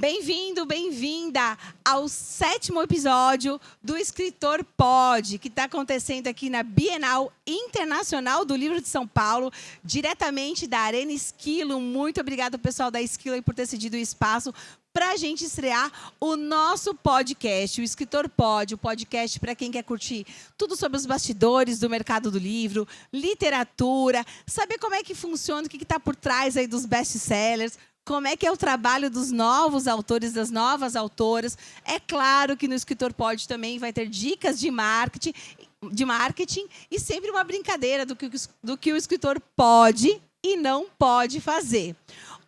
Bem-vindo, bem-vinda ao 7º episódio do Escritor Pod, que está acontecendo aqui na Bienal Internacional do Livro de São Paulo, diretamente da Arena Esquilo. Muito obrigada, pessoal da Esquilo, por ter cedido o espaço para a gente estrear o nosso podcast, o Escritor Pod, o podcast para quem quer curtir tudo sobre os bastidores do mercado do livro, literatura, saber como é que funciona, o que está por trás aí dos best-sellers, como é que é o trabalho dos novos autores, das novas autoras. É claro que no Escritor Pod também vai ter dicas de marketing e sempre uma brincadeira do que o escritor pode e não pode fazer.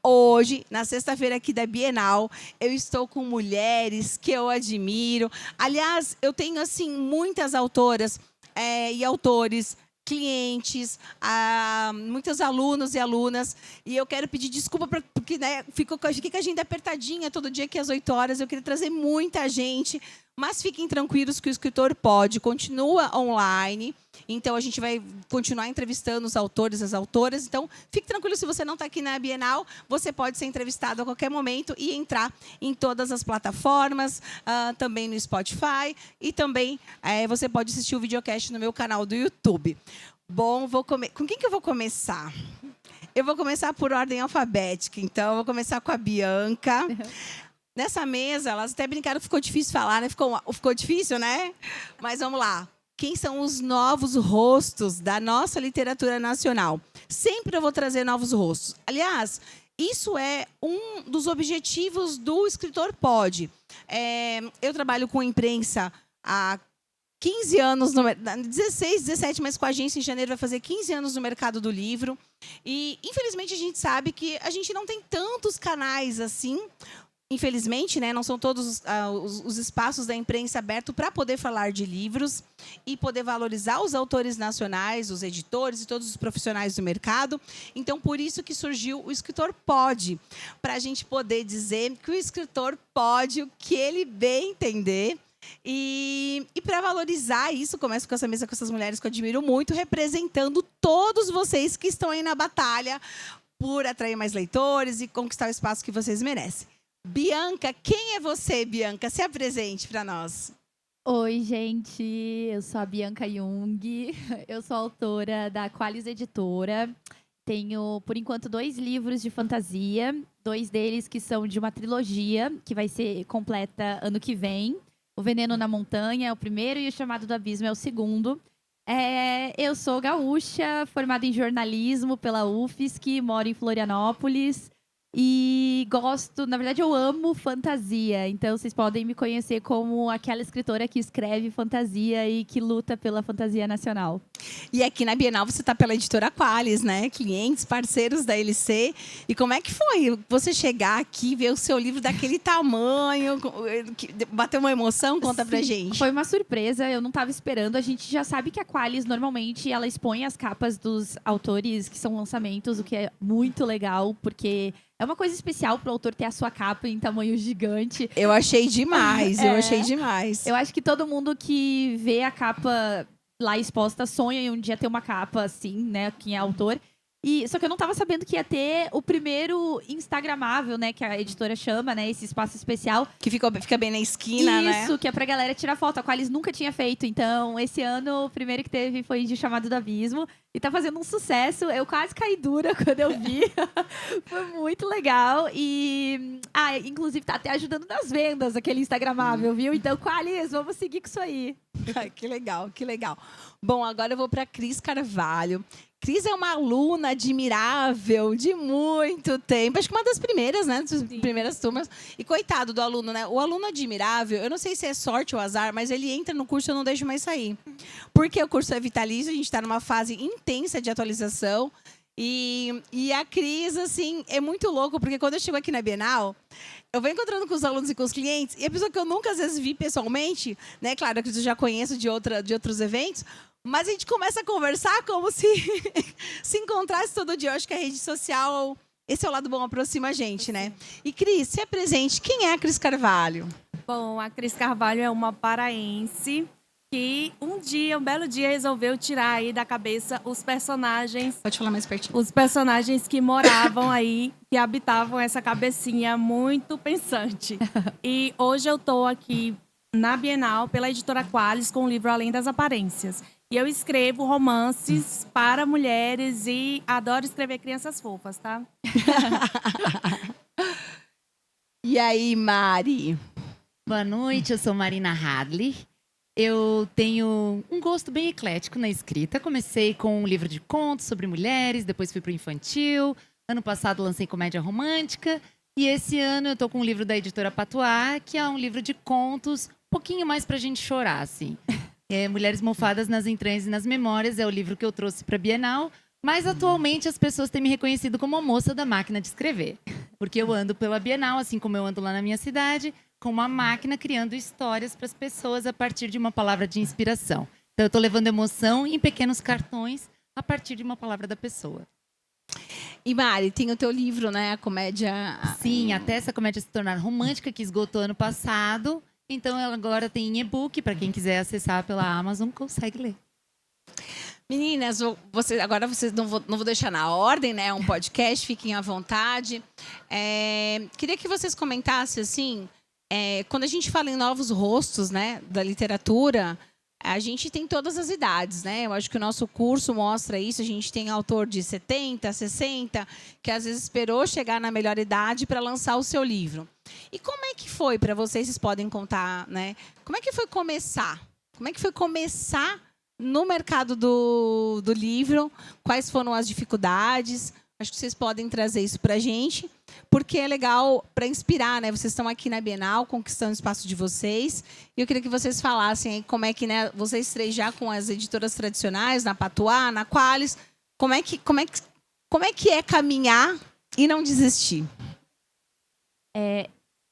Hoje, na sexta-feira aqui da Bienal, eu estou com mulheres que eu admiro. Aliás, eu tenho assim muitas autoras e autores, clientes, muitos alunos e alunas. E eu quero pedir desculpa porque fiquei com a agenda apertadinha todo dia aqui às 8 horas. Eu queria trazer muita gente, mas fiquem tranquilos que o Escritor Pod continua online. Então, a gente vai continuar entrevistando os autores, as autoras. Então, fique tranquilo, se você não está aqui na Bienal, você pode ser entrevistado a qualquer momento e entrar em todas as plataformas, também no Spotify. E também você pode assistir o videocast no meu canal do YouTube. Bom, com quem que eu vou começar? Eu vou começar por ordem alfabética. Então, eu vou começar com a Bianca. Nessa mesa, elas até brincaram que ficou difícil falar, né? Ficou difícil, né? Mas vamos lá. Quem são os novos rostos da nossa literatura nacional? Sempre eu vou trazer novos rostos. Aliás, isso é um dos objetivos do Escritor Pod. Eu trabalho com imprensa há 15 anos, 16, 17, mas com a agência em janeiro vai fazer 15 anos no mercado do livro. E, infelizmente, a gente sabe que a gente não tem tantos canais assim. Infelizmente, né, não são todos os espaços da imprensa abertos para poder falar de livros e poder valorizar os autores nacionais, os editores e todos os profissionais do mercado. Então, por isso que surgiu o Escritor Pod, para a gente poder dizer que o escritor pode o que ele bem entender. E para valorizar isso, começo com essa mesa com essas mulheres que eu admiro muito, representando todos vocês que estão aí na batalha por atrair mais leitores e conquistar o espaço que vocês merecem. Bianca, quem é você, Bianca? Se apresente para nós. Oi, gente. Eu sou a Bianca Jung. Eu sou autora da Qualis Editora. Tenho, por enquanto, 2 livros de fantasia. 2 deles que são de uma trilogia, que vai ser completa ano que vem. O Veneno na Montanha é o primeiro e O Chamado do Abismo é o segundo. Eu sou gaúcha, formada em jornalismo pela UFSC, moro em Florianópolis. E gosto, na verdade eu amo fantasia, então vocês podem me conhecer como aquela escritora que escreve fantasia e que luta pela fantasia nacional. E aqui na Bienal você está pela editora Qualis, né? Clientes, parceiros da LC. E como é que foi você chegar aqui, ver o seu livro daquele tamanho, bateu uma emoção? Conta pra gente. Foi uma surpresa, eu não estava esperando. A gente já sabe que a Qualis, normalmente, ela expõe as capas dos autores que são lançamentos, o que é muito legal, porque é uma coisa especial pro autor ter a sua capa em tamanho gigante. Eu achei demais, eu achei demais. Eu acho que todo mundo que vê a capa lá exposta sonha em um dia ter uma capa assim, né? Quem é autor. Só que eu não tava sabendo que ia ter o primeiro instagramável, né? Que a editora chama, né? Esse espaço especial. Que fica bem na esquina, né? Isso, que é pra galera tirar foto. A Qualis nunca tinha feito. Então, esse ano, o primeiro que teve foi de Chamado do Abismo. E tá fazendo um sucesso. Eu quase caí dura quando eu vi. Foi muito legal. Inclusive, tá até ajudando nas vendas, aquele instagramável, viu? Então, Qualis, vamos seguir com isso aí. Que legal, que legal. Bom, agora eu vou pra Cris Carvalho. Cris é uma aluna admirável de muito tempo. Acho que uma das primeiras, né? Das primeiras turmas. E coitado do aluno, né? O aluno admirável, eu não sei se é sorte ou azar, mas ele entra no curso e eu não deixo mais sair. Porque o curso é vitalício, a gente está numa fase intensa de atualização. E a Cris, assim, é muito louco, porque quando eu chego aqui na Bienal, eu vou encontrando com os alunos e com os clientes, e a pessoa que eu nunca, às vezes, vi pessoalmente, né? Claro, a Cris eu já conheço de outros eventos, mas a gente começa a conversar como se se encontrasse todo dia. Eu acho que a rede social, esse é o lado bom, aproxima a gente, né? E, Cris, se apresente. Quem é a Cris Carvalho? Bom, a Cris Carvalho é uma paraense que um dia, um belo dia, resolveu tirar aí da cabeça os personagens. Pode falar mais pertinho. Os personagens que moravam aí, que habitavam essa cabecinha muito pensante. E hoje eu estou aqui na Bienal pela editora Qualis com o livro Além das Aparências. E eu escrevo romances para mulheres e adoro escrever crianças fofas, tá? E aí, Mari? Boa noite, eu sou Marina Hadley. Eu tenho um gosto bem eclético na escrita. Comecei com um livro de contos sobre mulheres, depois fui para o infantil. Ano passado lancei comédia romântica. E esse ano eu tô com um livro da editora Patois, que é um livro de contos, um pouquinho mais pra gente chorar, assim. Mulheres Mofadas nas Entranhas e nas Memórias é o livro que eu trouxe para a Bienal. Mas atualmente as pessoas têm me reconhecido como a moça da máquina de escrever. Porque eu ando pela Bienal, assim como eu ando lá na minha cidade, com uma máquina criando histórias para as pessoas a partir de uma palavra de inspiração. Então eu estou levando emoção em pequenos cartões a partir de uma palavra da pessoa. E Mari, tem o teu livro, né? A comédia... Sim, até essa comédia se tornar romântica, que esgotou ano passado. Então ela agora tem em e-book, para quem quiser acessar pela Amazon, consegue ler. Meninas, agora vocês não vou deixar na ordem, né? É um podcast, fiquem à vontade. Queria que vocês comentassem, assim, quando a gente fala em novos rostos, né, da literatura, a gente tem todas as idades, né? Eu acho que o nosso curso mostra isso. A gente tem autor de 70, 60, que às vezes esperou chegar na melhor idade para lançar o seu livro. E como é que foi para vocês? Vocês podem contar, né? Como é que foi começar? Como é que foi começar no mercado do livro? Quais foram as dificuldades? Acho que vocês podem trazer isso para a gente, porque é legal para inspirar, né? Vocês estão aqui na Bienal, conquistando o espaço de vocês. E eu queria que vocês falassem aí como é que, né, vocês três já com as editoras tradicionais, na Patois, na Qualis, como é que é caminhar e não desistir?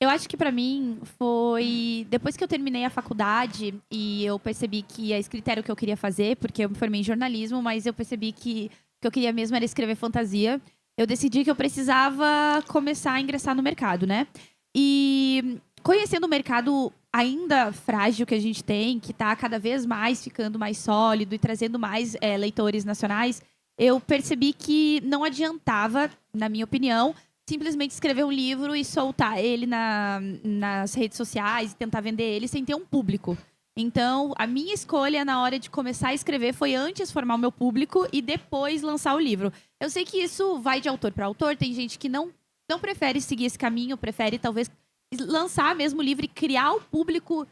Eu acho que para mim foi depois que eu terminei a faculdade e eu percebi que a escrita era o que eu queria fazer, porque eu me formei em jornalismo, mas eu percebi que o que eu queria mesmo era escrever fantasia. Eu decidi que eu precisava começar a ingressar no mercado, né? E conhecendo o mercado ainda frágil que a gente tem, que está cada vez mais ficando mais sólido e trazendo mais leitores nacionais, eu percebi que não adiantava, na minha opinião, simplesmente escrever um livro e soltar ele nas redes sociais e tentar vender ele sem ter um público. Então, a minha escolha na hora de começar a escrever foi antes formar o meu público e depois lançar o livro. Eu sei que isso vai de autor para autor, tem gente que não prefere seguir esse caminho, prefere talvez lançar mesmo o livro e criar o público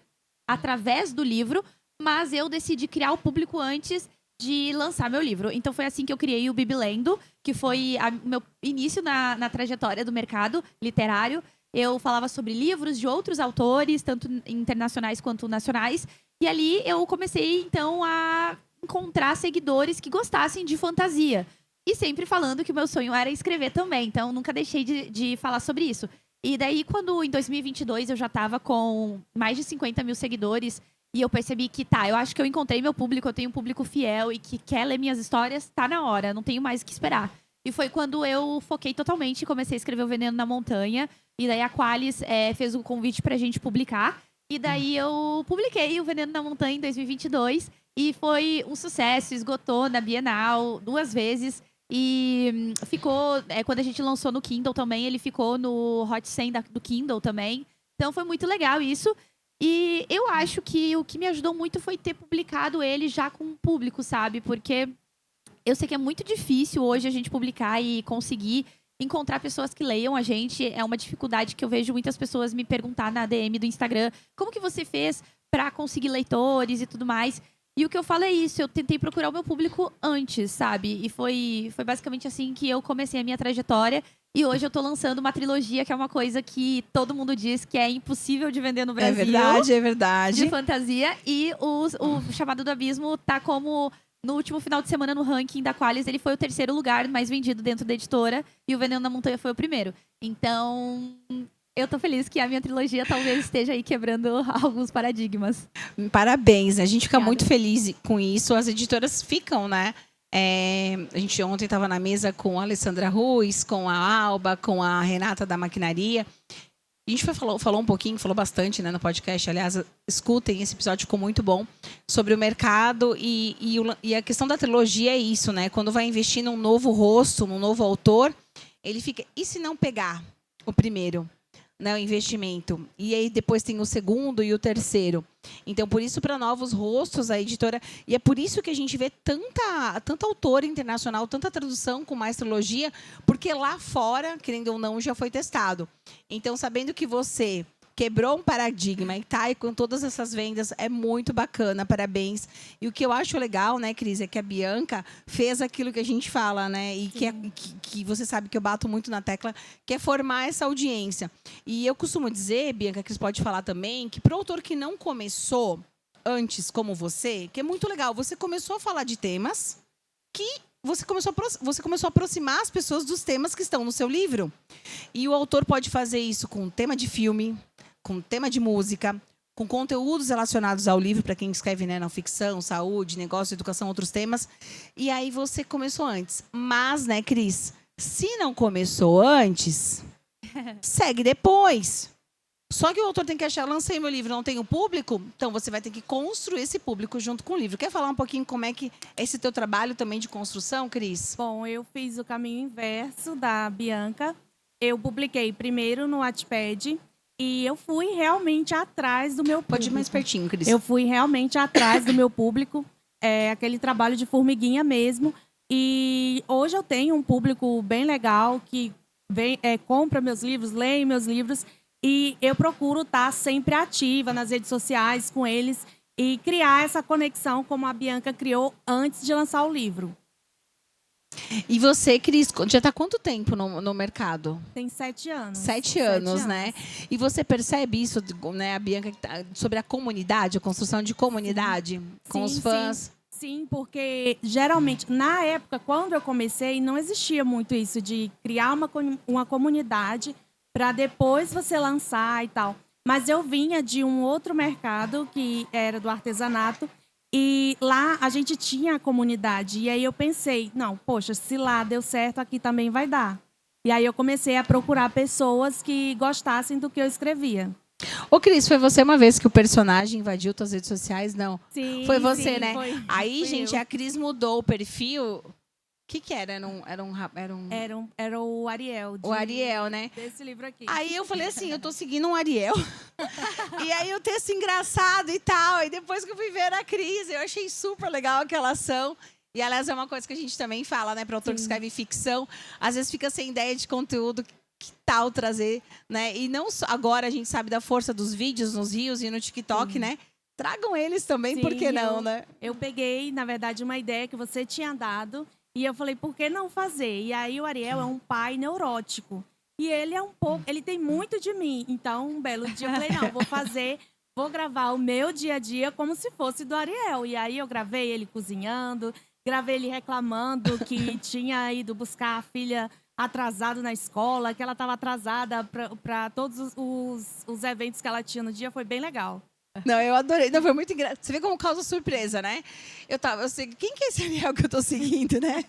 através do livro, mas eu decidi criar o público antes de lançar meu livro. Então foi assim que eu criei o Bibilendo, que foi meu início na trajetória do mercado literário. Eu falava sobre livros de outros autores, tanto internacionais quanto nacionais. E ali eu comecei, então, a encontrar seguidores que gostassem de fantasia. E sempre falando que o meu sonho era escrever também. Então, nunca deixei de falar sobre isso. E daí, quando em 2022 eu já estava com mais de 50 mil seguidores, e eu percebi que, eu acho que eu encontrei meu público, eu tenho um público fiel e que quer ler minhas histórias, tá na hora, não tenho mais o que esperar. E foi quando eu foquei totalmente e comecei a escrever O Veneno na Montanha. E daí a Qualis fez o convite pra gente publicar. E daí eu publiquei O Veneno na Montanha em 2022. E foi um sucesso, esgotou na Bienal 2 vezes. E ficou, quando a gente lançou no Kindle também, ele ficou no Hot 100 do Kindle também. Então foi muito legal isso. E eu acho que o que me ajudou muito foi ter publicado ele já com o público, sabe? Porque eu sei que é muito difícil hoje a gente publicar e conseguir encontrar pessoas que leiam a gente. É uma dificuldade que eu vejo muitas pessoas me perguntar na DM do Instagram. Como que você fez para conseguir leitores e tudo mais? E o que eu falo é isso, eu tentei procurar o meu público antes, sabe? E foi basicamente assim que eu comecei a minha trajetória. E hoje eu tô lançando uma trilogia, que é uma coisa que todo mundo diz que é impossível de vender no Brasil. É verdade. De fantasia. E o Chamado do Abismo tá como... No último final de semana, no ranking da Qualis, ele foi o 3º lugar mais vendido dentro da editora. E O Veneno na Montanha foi o 1º. Então, eu tô feliz que a minha trilogia talvez esteja aí quebrando alguns paradigmas. Parabéns, né? A gente fica Obrigada. muito feliz com isso. As editoras ficam, né? A gente ontem estava na mesa com a Alessandra Ruiz, com a Alba, com a Renata da Maquinaria. A gente falou um pouquinho, falou bastante, né, no podcast. Aliás, escutem, esse episódio ficou muito bom. sobre o mercado e a questão da trilogia é isso, né? Quando vai investir num novo rosto, num novo autor, ele fica, e se não pegar o primeiro, né, o investimento? E aí depois tem o segundo e o terceiro. Então, por isso, para novos rostos, a editora... E é por isso que a gente vê tanta autora internacional, tanta tradução com mais trilogia, porque lá fora, querendo ou não, já foi testado. Então, sabendo que você quebrou um paradigma e tá aí com todas essas vendas, é muito bacana, parabéns. E o que eu acho legal, né, Cris, é que a Bianca fez aquilo que a gente fala, né, e que você sabe que eu bato muito na tecla, que é formar essa audiência. E eu costumo dizer, Bianca, a Cris pode falar também, que para o autor que não começou antes como você, que é muito legal, você começou a falar de temas que você começou a aproximar as pessoas dos temas que estão no seu livro. E o autor pode fazer isso com tema de filme, com tema de música, com conteúdos relacionados ao livro, para quem escreve, né, não ficção, saúde, negócio, educação, outros temas. E aí você começou antes. Mas, né, Cris, se não começou antes, segue depois. Só que o autor tem que achar, lancei meu livro, não tenho público, então você vai ter que construir esse público junto com o livro. Quer falar um pouquinho como é que é esse teu trabalho também de construção, Cris? Bom, eu fiz o caminho inverso da Bianca. Eu publiquei primeiro no Wattpad e eu fui realmente atrás do meu público. Pode ir mais pertinho, Cris. Eu fui realmente atrás do meu público, aquele trabalho de formiguinha mesmo. E hoje eu tenho um público bem legal que compra meus livros, lê meus livros. E eu procuro estar sempre ativa nas redes sociais com eles e criar essa conexão como a Bianca criou antes de lançar o livro. E você, Cris, já está há quanto tempo no mercado? Tem 7 anos. 7 anos, né? E você percebe isso, né, a Bianca, sobre a comunidade, a construção de comunidade com os fãs? Sim, porque geralmente, na época, quando eu comecei, não existia muito isso de criar uma comunidade para depois você lançar e tal. Mas eu vinha de um outro mercado, que era do artesanato, e lá a gente tinha a comunidade. E aí eu pensei, não, poxa, se lá deu certo, aqui também vai dar. E aí eu comecei a procurar pessoas que gostassem do que eu escrevia. Ô, Cris, foi você uma vez que o personagem invadiu tuas redes sociais? Não. Sim, foi você, sim, né? Aí, foi gente, eu. a Cris mudou o perfil. O que era? Era o Ariel. O Ariel, né? Desse livro aqui. Aí eu falei assim, eu tô seguindo um Ariel. E aí o texto engraçado e tal. E depois que eu fui ver a Cris, eu achei super legal aquela ação. E, aliás, é uma coisa que a gente também fala, né? Para o autor que escreve ficção. Às vezes fica sem ideia de conteúdo, que tal trazer, né? E não só agora a gente sabe da força dos vídeos nos Reels e no TikTok, né? Tragam eles também, Sim, por que não, né? Eu peguei, na verdade, uma ideia que você tinha dado. E eu falei, por que não fazer? E aí o Ariel é um pai neurótico. E ele é ele tem muito de mim. Então, um belo dia eu falei, não, vou gravar o meu dia a dia como se fosse do Ariel. E aí eu gravei ele cozinhando, gravei ele reclamando que tinha ido buscar a filha atrasado na escola, que ela estava atrasada para todos os eventos que ela tinha no dia. Foi bem legal. Não, eu adorei. Não, foi muito engraçado. Você vê como causa surpresa, né? Eu sei, quem que é esse Ariel que eu tô seguindo, né?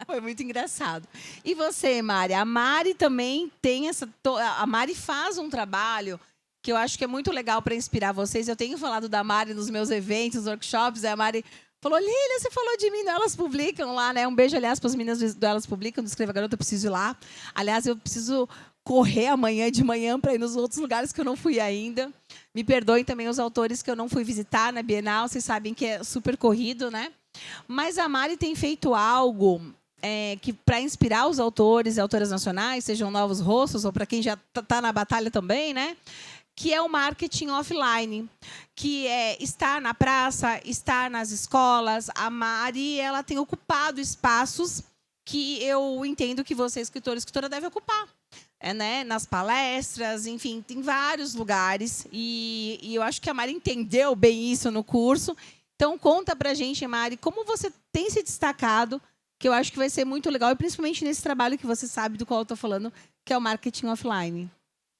Foi muito engraçado. E você, Mari? A Mari também tem a Mari faz um trabalho que eu acho que é muito legal para inspirar vocês. Eu tenho falado da Mari nos meus eventos, workshops. A Mari falou, Lília, você falou de mim, não, elas publicam lá, né? Um beijo, aliás, para as meninas do Elas Publicam, do Escreva Garota, eu preciso ir lá. Aliás, eu preciso correr amanhã de manhã para ir nos outros lugares que eu não fui ainda. Me perdoem também os autores que eu não fui visitar na Bienal, vocês sabem que é super corrido, né? Mas a Mari tem feito algo que para inspirar os autores e autoras nacionais, sejam novos rostos ou para quem já está na batalha também, né? Que é o marketing offline, que é estar na praça, estar nas escolas. A Mari, ela tem ocupado espaços que eu entendo que você, escritor e escritora, deve ocupar. Né? Nas palestras, enfim, tem vários lugares. E eu acho que a Mari entendeu bem isso no curso. Então, conta pra gente, Mari, como você tem se destacado, que eu acho que vai ser muito legal, e principalmente nesse trabalho que você sabe do qual eu estou falando, que é o marketing offline.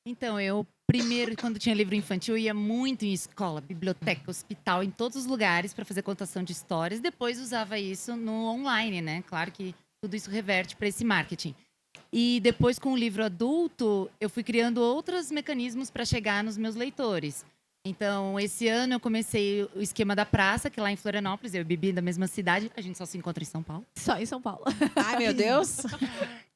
Então, eu primeiro, quando tinha livro infantil, eu ia muito em escola, biblioteca, hospital, em todos os lugares para fazer contação de histórias. Depois usava isso no online, né? Claro que tudo isso reverte para esse marketing. E depois, com o livro adulto, eu fui criando outros mecanismos para chegar nos meus leitores. Então, esse ano eu comecei o esquema da praça, que lá em Florianópolis, eu e Bibi da mesma cidade, a gente só se encontra em São Paulo. Só em São Paulo. Ai, meu Deus.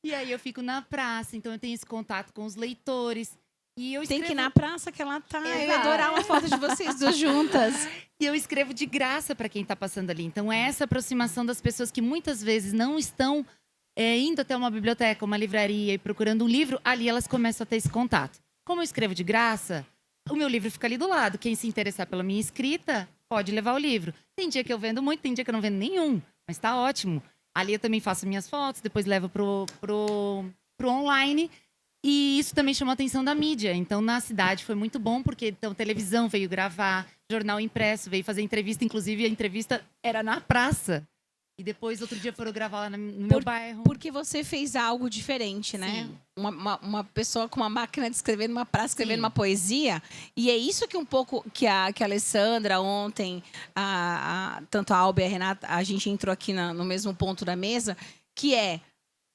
E aí eu fico na praça, então eu tenho esse contato com os leitores. E eu Tem escrevo, que ir na praça que ela tá. Eu ia Exato. adorar uma foto de vocês duas juntas. e eu escrevo de graça para quem está passando ali. Então, é essa aproximação das pessoas que muitas vezes não estão indo até uma biblioteca, uma livraria e procurando um livro, ali elas começam a ter esse contato. Como eu escrevo de graça, o meu livro fica ali do lado. Quem se interessar pela minha escrita, pode levar o livro. Tem dia que eu vendo muito, tem dia que eu não vendo nenhum. Mas está ótimo. Ali eu também faço minhas fotos, depois levo pro online. E isso também chamou a atenção da mídia. Então, na cidade foi muito bom, porque então, televisão veio gravar, jornal impresso veio fazer entrevista. Inclusive, a entrevista era na praça. E depois, outro dia, foram gravar lá no meu bairro. Porque você fez algo diferente, né? Sim. Uma pessoa com uma máquina de escrever numa praça, escrevendo Sim. uma poesia. E é isso que um pouco que a Alessandra ontem, tanto a Alba e a Renata, a gente entrou aqui no mesmo ponto da mesa, que é,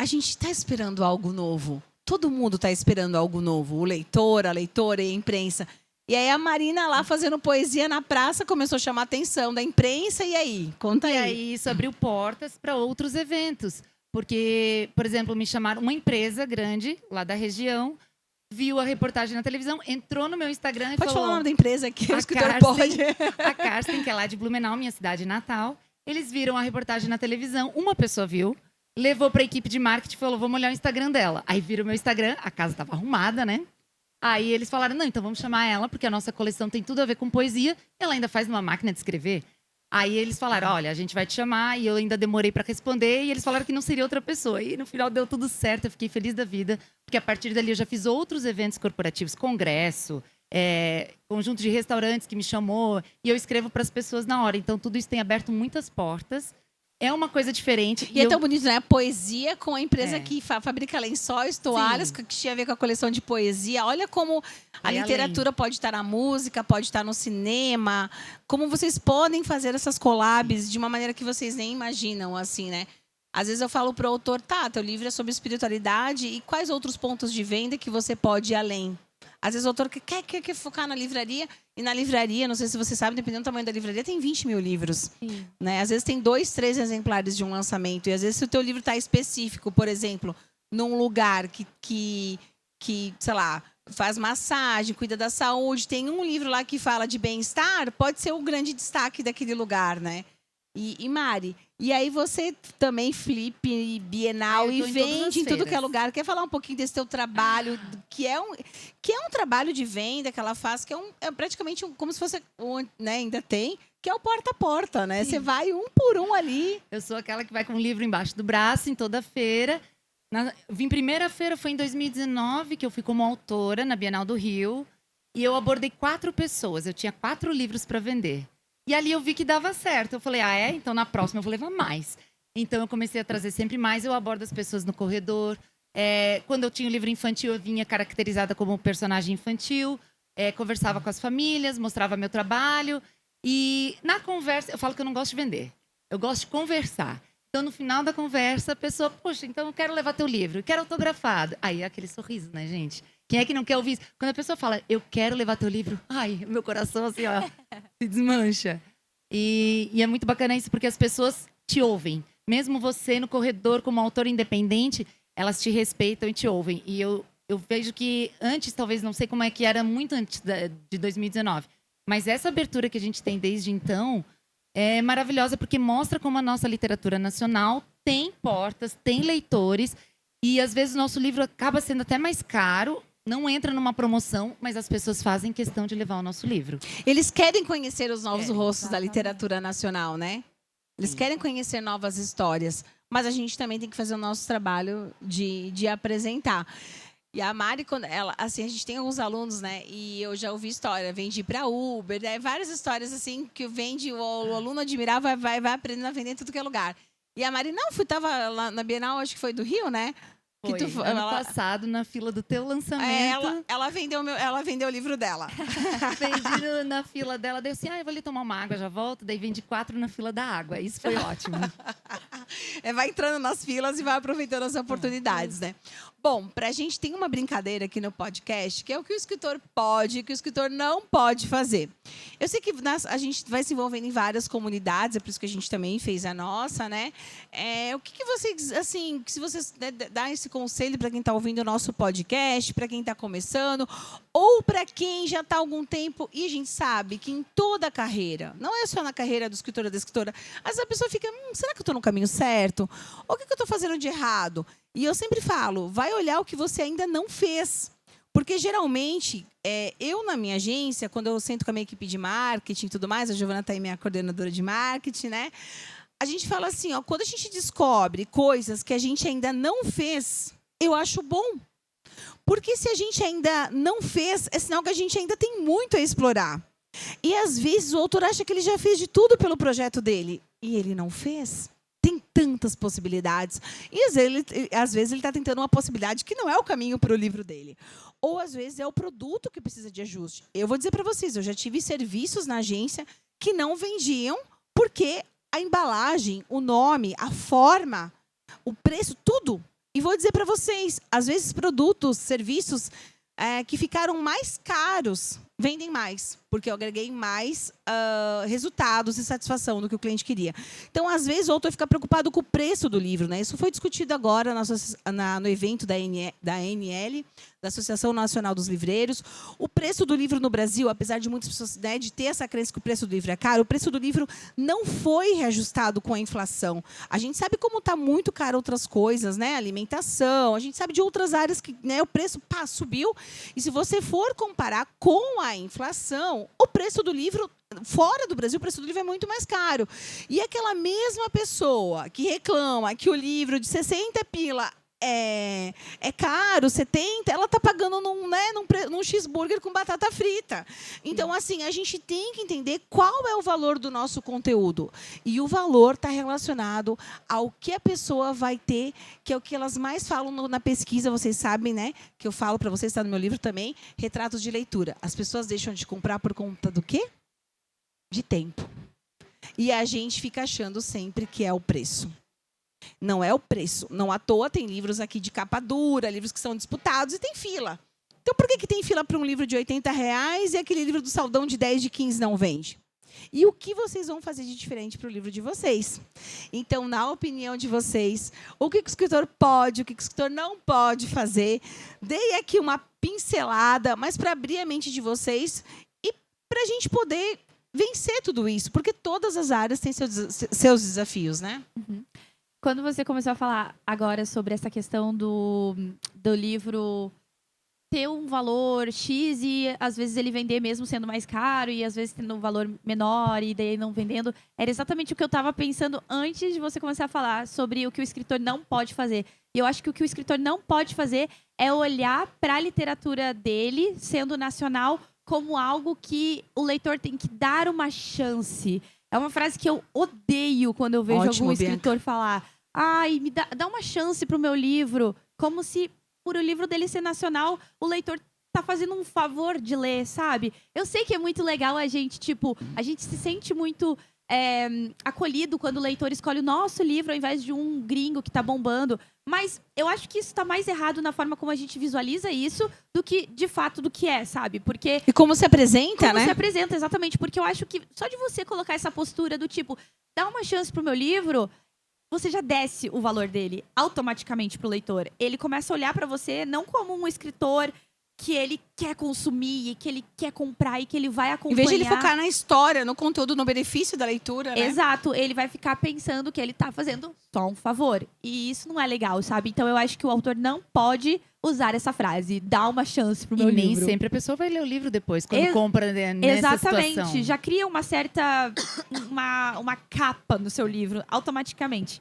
a gente está esperando algo novo. Todo mundo está esperando algo novo. O leitor, a leitora e a imprensa. E aí a Marina lá fazendo poesia na praça começou a chamar a atenção da imprensa. E aí? Conta aí. E aí isso abriu portas para outros eventos. Porque, por exemplo, me chamaram uma empresa grande lá da região, viu a reportagem na televisão, entrou no meu Instagram e Pode falou... falar o nome da empresa aqui, o A escritor Karsten. pode. A Karsten, que é lá de Blumenau, minha cidade natal. Eles viram a reportagem na televisão, uma pessoa viu, levou para a equipe de marketing e falou, vamos olhar o Instagram dela. Aí viram o meu Instagram, a casa estava arrumada, né? Aí eles falaram, não, então vamos chamar ela, porque a nossa coleção tem tudo a ver com poesia, e ela ainda faz numa máquina de escrever. Aí eles falaram, olha, a gente vai te chamar, e eu ainda demorei para responder, e eles falaram que não seria outra pessoa. E no final deu tudo certo, eu fiquei feliz da vida, porque a partir dali eu já fiz outros eventos corporativos, congresso, conjunto de restaurantes que me chamou, e eu escrevo para as pessoas na hora. Então tudo isso tem aberto muitas portas. É uma coisa diferente. E é tão bonito, né? Poesia com a empresa É. que fabrica lençóis, toalhas, que tinha a ver com a coleção de poesia. Olha como a E literatura pode estar na música, pode estar no cinema. Como vocês podem fazer essas collabs de uma maneira que vocês nem imaginam, assim, né? Às vezes eu falo para o autor, tá, teu livro é sobre espiritualidade e quais outros pontos de venda que você pode ir além? Às vezes o autor quer focar na livraria, e na livraria, não sei se você sabe, dependendo do tamanho da livraria, tem 20 mil livros. Sim. Né? Às vezes tem 2, 3 exemplares de um lançamento. E às vezes se o teu livro está específico, por exemplo, num lugar que, sei lá, faz massagem, cuida da saúde, tem um livro lá que fala de bem-estar, pode ser o grande destaque daquele lugar, né? E Mari, e aí você também flip Bienal Eu e tô em todas vende as em tudo que é feiras. lugar. Quer falar um pouquinho desse teu trabalho, que é um trabalho de venda que ela faz, que é praticamente como se fosse, né, ainda tem, que é o porta a porta, né? Você vai um por um ali. Eu sou aquela que vai com um livro embaixo do braço em toda feira. Vim primeira feira, foi em 2019, que eu fui como autora na Bienal do Rio. E eu abordei 4 pessoas. Eu tinha 4 livros para vender. E ali eu vi que dava certo. Eu falei, então na próxima eu vou levar mais. Então eu comecei a trazer sempre mais. Eu abordo as pessoas no corredor. Quando eu tinha o livro infantil, eu vinha caracterizada como personagem infantil. Conversava com as famílias, mostrava meu trabalho. E na conversa, eu falo que eu não gosto de vender. Eu gosto de conversar. Então, no final da conversa, a pessoa, poxa, então eu quero levar teu livro, quero autografado. Aí é aquele sorriso, né, gente? Quem é que não quer ouvir isso? Quando a pessoa fala, eu quero levar teu livro, ai, meu coração assim, ó, se desmancha. E é muito bacana isso, porque as pessoas te ouvem. Mesmo você no corredor, como autor independente, elas te respeitam e te ouvem. E eu vejo que antes, talvez, não sei como é que era muito antes de 2019, mas essa abertura que a gente tem desde então é maravilhosa, porque mostra como a nossa literatura nacional tem portas, tem leitores, e às vezes o nosso livro acaba sendo até mais caro, não entra numa promoção, mas as pessoas fazem questão de levar o nosso livro. Eles querem conhecer os novos rostos da exatamente. literatura nacional, né? Eles querem conhecer novas histórias. Mas a gente também tem que fazer o nosso trabalho de apresentar. E a Mari, quando ela, assim, a gente tem alguns alunos, né? E eu já ouvi história, vendi para Uber, né? Várias histórias assim que o aluno admirava, vai aprendendo a vender em tudo que é lugar. E a Mari, tava lá na Bienal, acho que foi do Rio, né? Foi, ano passado, na fila do teu lançamento. Ela vendeu o livro dela. Vendi na fila dela, daí assim, eu vou ali tomar uma água, já volto. Daí vendi 4 na fila da água. Isso foi ótimo. Vai entrando nas filas e vai aproveitando as oportunidades, né? Bom, pra gente tem uma brincadeira aqui no podcast, que é o que o escritor pode e o que o escritor não pode fazer. Eu sei que a gente vai se envolvendo em várias comunidades, é por isso que a gente também fez a nossa, né? O que vocês, assim, se vocês dá esse conselho para quem está ouvindo o nosso podcast, para quem está começando, ou para quem já está há algum tempo, e a gente sabe que em toda a carreira, não é só na carreira do escritor ou da escritora, às vezes a pessoa fica, será que eu estou no caminho certo? Ou o que eu estou fazendo de errado? E eu sempre falo, vai olhar o que você ainda não fez. Porque, geralmente, eu na minha agência, quando eu sento com a minha equipe de marketing e tudo mais, a Giovana está aí, minha coordenadora de marketing, né? A gente fala assim, ó, quando a gente descobre coisas que a gente ainda não fez, eu acho bom. Porque se a gente ainda não fez, é sinal que a gente ainda tem muito a explorar. E, às vezes, o autor acha que ele já fez de tudo pelo projeto dele. E ele não fez. Tem tantas possibilidades. E, às vezes, ele está tentando uma possibilidade que não é o caminho para o livro dele. Ou, às vezes, é o produto que precisa de ajuste. Eu vou dizer para vocês, eu já tive serviços na agência que não vendiam porque a embalagem, o nome, a forma, o preço, tudo. E vou dizer para vocês, às vezes, produtos, serviços que ficaram mais caros vendem mais, porque eu agreguei mais resultados e satisfação do que o cliente queria. Então, às vezes, o autor fica preocupado com o preço do livro, né? Isso foi discutido agora no evento da ANL, da Associação Nacional dos Livreiros. O preço do livro no Brasil, apesar de muitas pessoas, né, de ter essa crença que o preço do livro é caro, o preço do livro não foi reajustado com a inflação. A gente sabe como está muito caro outras coisas, né? Alimentação, a gente sabe de outras áreas que, né, o preço subiu. E se você for comparar com a inflação, o preço do livro, fora do Brasil, o preço do livro é muito mais caro. E aquela mesma pessoa que reclama que o livro de 60 pila é caro, 70, ela está pagando num cheeseburger com batata frita. Então, assim, a gente tem que entender qual é o valor do nosso conteúdo. E o valor está relacionado ao que a pessoa vai ter, que é o que elas mais falam na pesquisa, vocês sabem, né? Que eu falo para vocês, está no meu livro também, retratos de leitura. As pessoas deixam de comprar por conta do quê? De tempo. E a gente fica achando sempre que é o preço. Não é o preço. Não à toa tem livros aqui de capa dura, livros que são disputados e tem fila. Então, por que tem fila para um livro de R$80 e aquele livro do saldão de 10, de 15 não vende? E o que vocês vão fazer de diferente para o livro de vocês? Então, na opinião de vocês, o que o escritor pode, o que o escritor não pode fazer? Dei aqui uma pincelada, mas para abrir a mente de vocês e para a gente poder vencer tudo isso, porque todas as áreas têm seus desafios, né? Uhum. Quando você começou a falar agora sobre essa questão do livro ter um valor X e às vezes ele vender mesmo sendo mais caro e às vezes tendo um valor menor e daí não vendendo, era exatamente o que eu estava pensando antes de você começar a falar sobre o que o escritor não pode fazer. E eu acho que o que o escritor não pode fazer é olhar para a literatura dele, sendo nacional, como algo que o leitor tem que dar uma chance. É uma frase que eu odeio quando eu vejo algum escritor falar: ai, dá uma chance pro meu livro. Como se, por o livro dele ser nacional, o leitor tá fazendo um favor de ler, sabe? Eu sei que é muito legal a gente se sente muito acolhido quando o leitor escolhe o nosso livro ao invés de um gringo que tá bombando. Mas eu acho que isso tá mais errado na forma como a gente visualiza isso do que, de fato, do que é, sabe? Porque... E como se apresenta, como né? se apresenta, exatamente. Porque eu acho que só de você colocar essa postura do tipo, dá uma chance pro meu livro, você já desce o valor dele automaticamente pro leitor. Ele começa a olhar para você não como um escritor que ele quer consumir e que ele quer comprar e que ele vai acompanhar. Em vez de ele focar na história, no conteúdo, no benefício da leitura, né? Exato. Ele vai ficar pensando que ele tá fazendo só um favor. E isso não é legal, sabe? Então eu acho que o autor não pode usar essa frase. Dá uma chance pro meu livro. E nem sempre a pessoa vai ler o livro depois, quando compra nessa exatamente. situação. Já cria uma certa... uma capa no seu livro, automaticamente.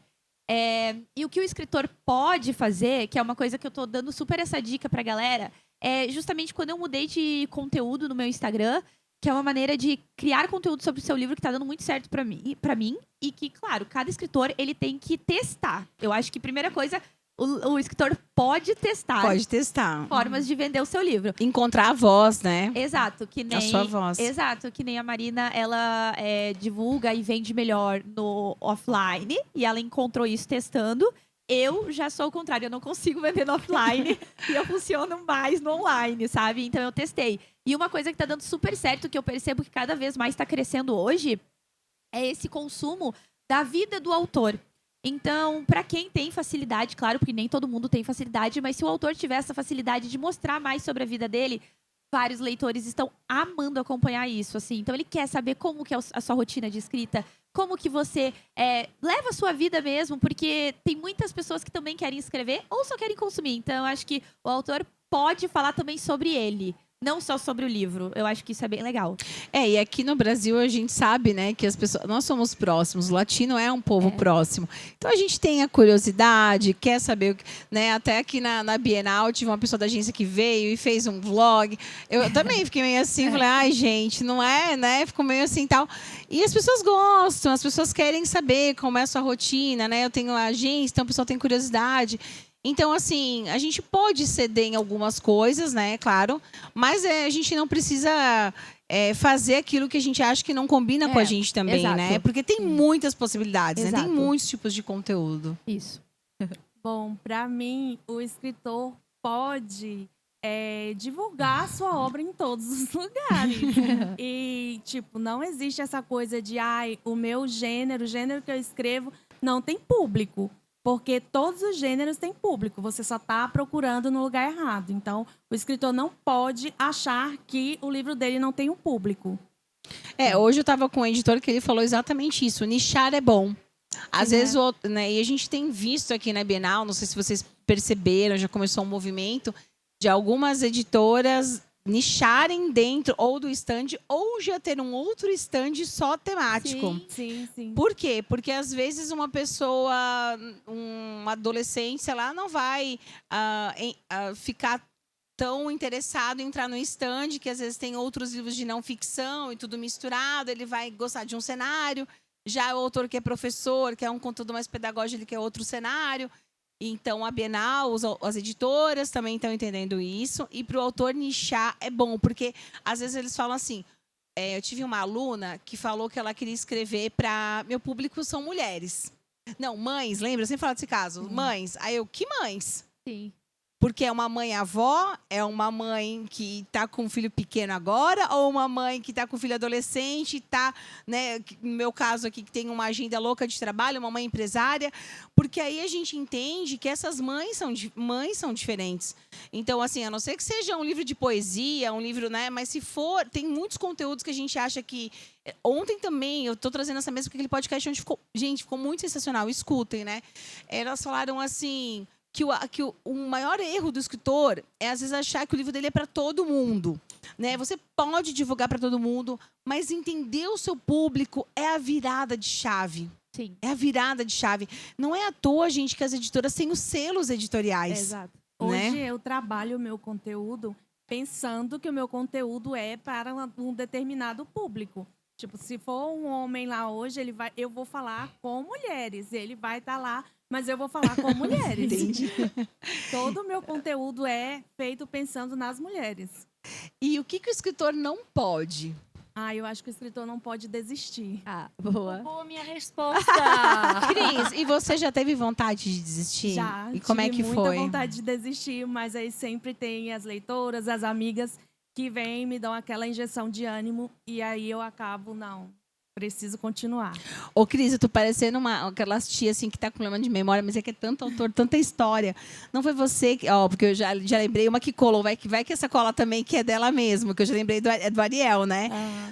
E o que o escritor pode fazer, que é uma coisa que eu tô dando super essa dica pra galera, é justamente quando eu mudei de conteúdo no meu Instagram, que é uma maneira de criar conteúdo sobre o seu livro que tá dando muito certo pra mim, e que, claro, cada escritor, ele tem que testar. Eu acho que, primeira coisa, o escritor pode testar Pode testar. formas de vender o seu livro. Encontrar a voz, né? Exato, que nem A sua voz. Exato, que nem a Marina, ela divulga e vende melhor no offline e ela encontrou isso testando. Eu já sou o contrário, eu não consigo vender no offline e eu funciono mais no online, sabe? Então eu testei. E uma coisa que tá dando super certo, que eu percebo que cada vez mais tá crescendo hoje, é esse consumo da vida do autor. Então, para quem tem facilidade, claro, porque nem todo mundo tem facilidade, mas se o autor tiver essa facilidade de mostrar mais sobre a vida dele, vários leitores estão amando acompanhar isso, assim. Então, ele quer saber como que é a sua rotina de escrita, como que você leva a sua vida mesmo, porque tem muitas pessoas que também querem escrever ou só querem consumir. Então, eu acho que o autor pode falar também sobre ele. Não só sobre o livro. Eu acho que isso é bem legal. E aqui no Brasil a gente sabe, né, que as pessoas, nós somos próximos, o latino é um povo próximo. Então a gente tem a curiosidade, quer saber, né, até aqui na Bienal tive uma pessoa da agência que veio e fez um vlog. Eu também fiquei meio assim, falei, ai gente, não é, né? Ficou meio assim e tal. E as pessoas gostam, as pessoas querem saber como é a sua rotina, né? Eu tenho a agência, então o pessoal tem curiosidade. Então, assim, a gente pode ceder em algumas coisas, né? Claro, mas a gente não precisa fazer aquilo que a gente acha que não combina com a gente também, exato. né? Porque tem muitas possibilidades, né? Tem Exato. muitos tipos de conteúdo. Isso. Bom, para mim, o escritor pode divulgar a sua obra em todos os lugares. E, tipo, não existe essa coisa de, o meu gênero, o gênero que eu escrevo, não tem público. Porque todos os gêneros têm público, você só está procurando no lugar errado. Então, o escritor não pode achar que o livro dele não tem um público. Hoje eu estava com um editor que ele falou exatamente isso. Nichar é bom. Às vezes, né, e a gente tem visto aqui na Bienal, não sei se vocês perceberam, já começou um movimento de algumas editoras nicharem dentro ou do stand ou já ter um outro stand só temático. Sim. Por quê? Porque às vezes uma pessoa, um adolescente, sei lá, não vai ficar tão interessado em entrar no stand, que às vezes tem outros livros de não ficção e tudo misturado, ele vai gostar de um cenário. Já o autor que é professor, que é um conteúdo mais pedagógico, ele quer outro cenário. Então, a Bienal, as editoras também estão entendendo isso. E para o autor nichar é bom, porque às vezes eles falam assim... eu tive uma aluna que falou que ela queria escrever para... Meu público são mulheres. Não, mães, lembra? Eu sempre falo desse caso. Mães. Aí eu, que mães? Sim. Porque é uma mãe avó, é uma mãe que está com um filho pequeno agora, ou uma mãe que está com um filho adolescente, está, né, no meu caso aqui, que tem uma agenda louca de trabalho, uma mãe empresária, porque aí a gente entende que essas mães são diferentes. Então, assim, a não ser que seja um livro de poesia, um livro, né, mas se for, tem muitos conteúdos que a gente acha que... Ontem também, eu estou trazendo essa mesa porque aquele podcast onde ficou muito sensacional, escutem, né? Elas falaram assim... que o maior erro do escritor é, às vezes, achar que o livro dele é para todo mundo. Né? Você pode divulgar para todo mundo, mas entender o seu público é a virada de chave. Sim. É a virada de chave. Não é à toa, gente, que as editoras têm os selos editoriais. Exato. Hoje eu trabalho o meu conteúdo pensando que o meu conteúdo é para um determinado público. Tipo, se for um homem lá hoje, eu vou falar com mulheres. Ele vai estar lá, mas eu vou falar com mulheres. Entendi. Todo o meu conteúdo é feito pensando nas mulheres. E o que o escritor não pode? Eu acho que o escritor não pode desistir. Boa. Boa minha resposta! Cris, e você já teve vontade de desistir? Já, E como é tive que muita foi? vontade de desistir, mas aí sempre tem as leitoras, as amigas que vêm, me dão aquela injeção de ânimo e aí eu acabo, preciso continuar. Ô, Cris, eu tô parecendo aquelas tias assim, que tá com problema de memória, mas é que é tanto autor, tanta história. Não foi você que... porque eu já lembrei uma que colou. Vai que essa cola também que é dela mesmo, que eu já lembrei do Ariel, né?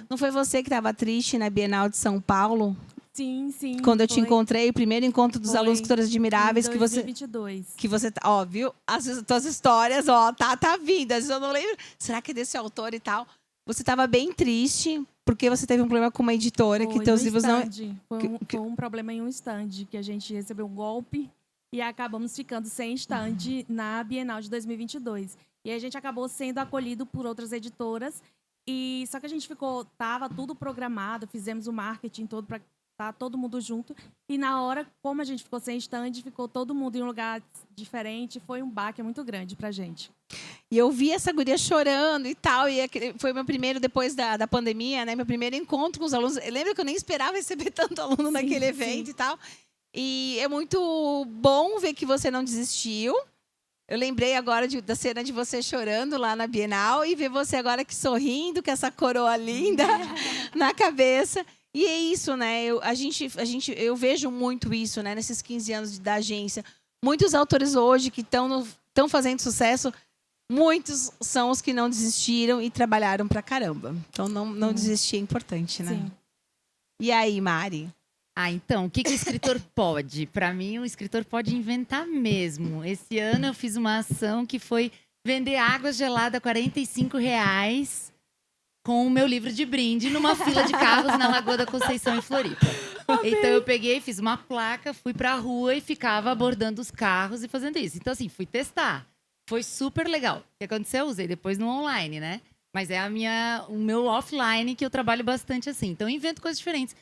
Não foi você que estava triste na Bienal de São Paulo? Sim. Quando eu te encontrei, o primeiro encontro dos alunos escritores admiráveis, em que você... 2022. Que você, viu? As tuas histórias, tá vindo. Às vezes eu não lembro. Será que é desse autor e tal? Você estava bem triste, porque você teve um problema com uma editora, que teus livros não... Foi um problema em um stand, que a gente recebeu um golpe e acabamos ficando sem stand na Bienal de 2022. E a gente acabou sendo acolhido por outras editoras. Só que a gente tava tudo programado, fizemos o marketing todo para tá todo mundo junto. E na hora, como a gente ficou sem stand, ficou todo mundo em um lugar diferente. Foi um baque muito grande pra gente. E eu vi essa guria chorando e tal. E foi meu primeiro, depois da pandemia, né? Meu primeiro encontro com os alunos. Eu lembro que eu nem esperava receber tanto aluno naquele evento e tal. E é muito bom ver que você não desistiu. Eu lembrei agora da cena de você chorando lá na Bienal e ver você agora aqui sorrindo com essa coroa linda na cabeça. E é isso, né? Eu vejo muito isso, né? Nesses 15 anos da agência. Muitos autores hoje que estão fazendo sucesso, muitos são os que não desistiram e trabalharam pra caramba. Então, não desistir é importante, né? Sim. E aí, Mari? Então, o que o escritor pode? Para mim, o escritor pode inventar mesmo. Esse ano eu fiz uma ação que foi vender água gelada a R$45 com o meu livro de brinde numa fila de carros na Lagoa da Conceição, em Floripa. Então, eu peguei, fiz uma placa, fui pra rua e ficava abordando os carros e fazendo isso. Então, assim, fui testar. Foi super legal. O que aconteceu? Eu usei depois no online, né? Mas é o meu offline que eu trabalho bastante assim. Então, eu invento coisas diferentes.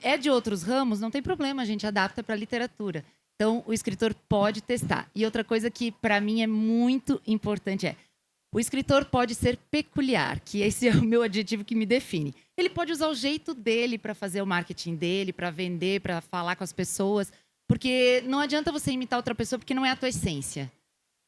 É de outros ramos, não tem problema, a gente adapta para a literatura. Então, o escritor pode testar. E outra coisa que, para mim, é muito importante o escritor pode ser peculiar, que esse é o meu adjetivo que me define. Ele pode usar o jeito dele para fazer o marketing dele, para vender, para falar com as pessoas. Porque não adianta você imitar outra pessoa, porque não é a tua essência.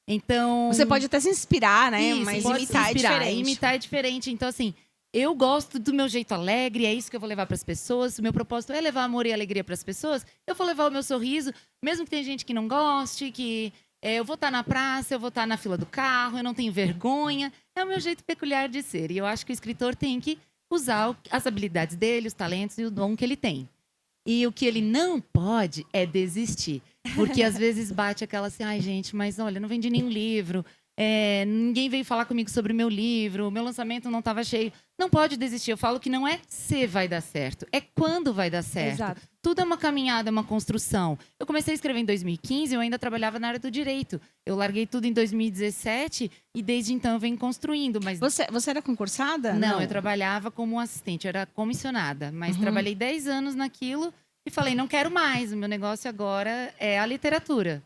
Então... Você pode até se inspirar, né? Isso, mas pode imitar se inspirar. é diferente. Imitar é diferente. Então, assim... Eu gosto do meu jeito alegre, é isso que eu vou levar para as pessoas. O meu propósito é levar amor e alegria para as pessoas. Eu vou levar o meu sorriso, mesmo que tenha gente que não goste, que eu vou estar na praça, eu vou estar na fila do carro, eu não tenho vergonha. É o meu jeito peculiar de ser. E eu acho que o escritor tem que usar as habilidades dele, os talentos e o dom que ele tem. E o que ele não pode é desistir. Porque às vezes bate aquela assim, ai gente, mas olha, não vendi nenhum livro. Ninguém veio falar comigo sobre o meu livro, o meu lançamento não estava cheio. Não pode desistir. Eu falo que não é se vai dar certo, é quando vai dar certo. Exato. Tudo é uma caminhada, é uma construção. Eu comecei a escrever em 2015, eu ainda trabalhava na área do direito. Eu larguei tudo em 2017 e desde então eu venho construindo. Mas Você era concursada? não, eu trabalhava como assistente, eu era comissionada. Mas trabalhei 10 anos naquilo e falei, não quero mais. O meu negócio agora é a literatura.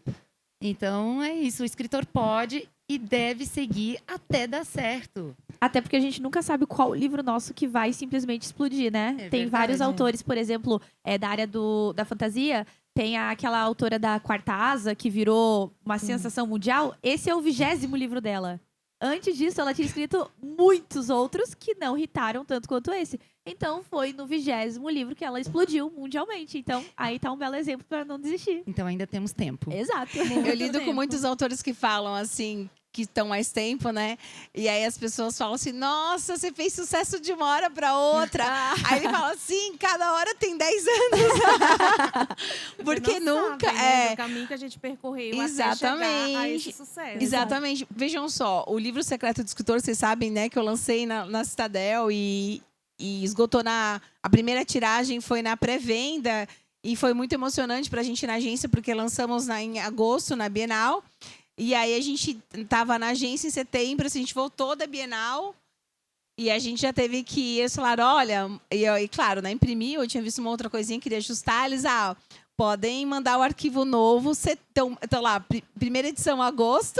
Então é isso, o escritor pode e deve seguir até dar certo. Até porque a gente nunca sabe qual livro nosso que vai simplesmente explodir, né? É Tem verdade. vários autores, por exemplo, da área da fantasia. Tem aquela autora da Quarta Asa, que virou uma sensação mundial. Esse é o 20º livro dela. Antes disso, ela tinha escrito muitos outros que não irritaram tanto quanto esse. Então, foi no 20º livro que ela explodiu mundialmente. Então, aí tá um belo exemplo para não desistir. Então ainda temos tempo. Exato. Eu lido com muitos autores que falam assim, que estão mais tempo, né? E aí as pessoas falam assim, nossa, você fez sucesso de uma hora para outra. Aí ele fala assim, cada hora tem 10 anos. Porque nunca sabem, né, do caminho que a gente percorreu até chegar a esse sucesso. Exatamente. Vejam só, o livro secreto do escritor, vocês sabem, né, que eu lancei na Citadel e esgotou a primeira tiragem, foi na pré-venda e foi muito emocionante para a gente na agência, porque lançamos em agosto, na Bienal. E aí a gente estava na agência em setembro, assim, a gente voltou da Bienal e a gente já teve que eles falaram, olha, e claro, né, imprimiu, eu tinha visto uma outra coisinha, queria ajustar, eles, podem mandar o arquivo novo, então lá, primeira edição agosto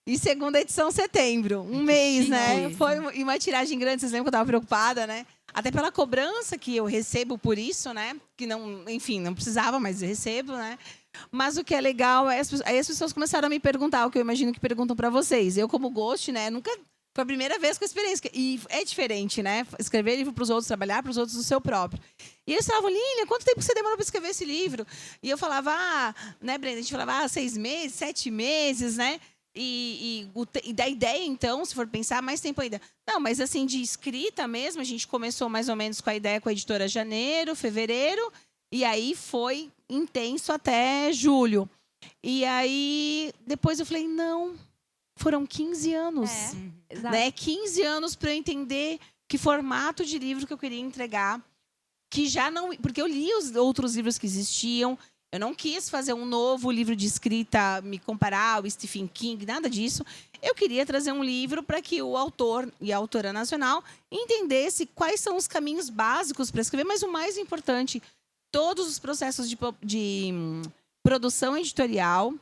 e segunda edição setembro, um mês, né? Foi uma tiragem grande, vocês lembram que eu estava preocupada, né? Até pela cobrança que eu recebo por isso, né? Que não, enfim, não precisava, mas eu recebo, né? Mas o que é legal é aí as pessoas começaram a me perguntar o que eu imagino que perguntam para vocês. Eu, como ghost, né? Nunca foi a primeira vez com a experiência. E é diferente, né? Escrever livro para os outros, trabalhar para os outros do seu próprio. E eles falavam, Lília, quanto tempo você demorou para escrever esse livro? E eu falava, né, Brenda? A gente falava, 6 meses, 7 meses, né? E da ideia, então, se for pensar, mais tempo ainda. Não, mas assim, de escrita mesmo, a gente começou mais ou menos com a ideia com a editora janeiro, fevereiro. E aí foi intenso até julho. E aí, depois eu falei, não, foram 15 anos. Exato. Né? 15 anos para eu entender que formato de livro que eu queria entregar. Que já não... Porque eu li os outros livros que existiam. Eu não quis fazer um novo livro de escrita, me comparar ao Stephen King, nada disso. Eu queria trazer um livro para que o autor e a autora nacional entendesse quais são os caminhos básicos para escrever, mas o mais importante, todos os processos de produção editorial,